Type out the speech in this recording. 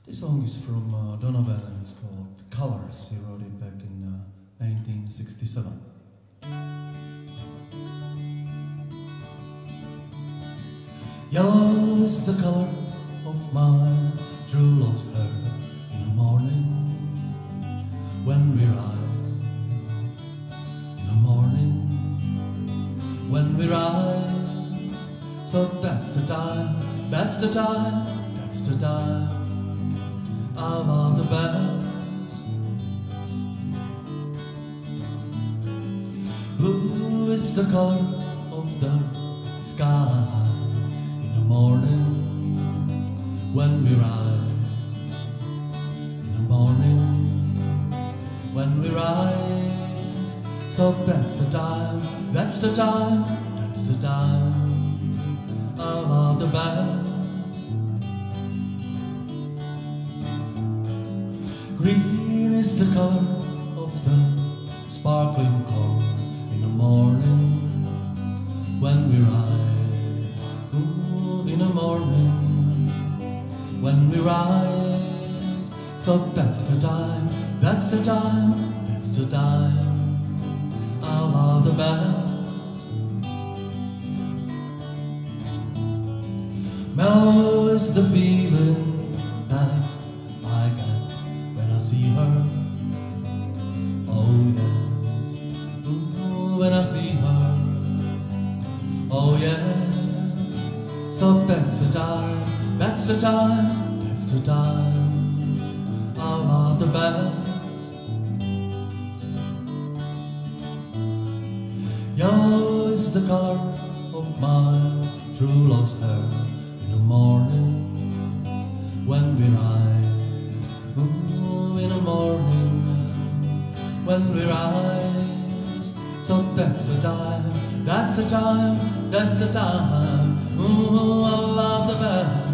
This song is from Donovan and it's called Colors. He wrote it back in 1967. Yellow is the color of my true love's hair in the morning when we rise. In the morning when we rise. So that's the time, that's the time, that's the time. I love the best. Blue is the color of the sky in the morning when we rise. In the morning when we rise. So that's the time, that's the time, that's the time. I love the best. Green is the color of the sparkling corn in the morning when we rise. Ooh, in the morning when we rise. So that's the time, that's the time, that's the time. I love the best. Mellow is the feeling that I get when I see her. Oh yes, ooh, when I see her. Oh yes, so that's the time, that's the time, that's the time. I love the best. Yellow is the color of my true love's hair in the morning when we rise. Ooh, in the morning when we rise. So that's the time, that's the time, that's the time. Ooh, I love the best.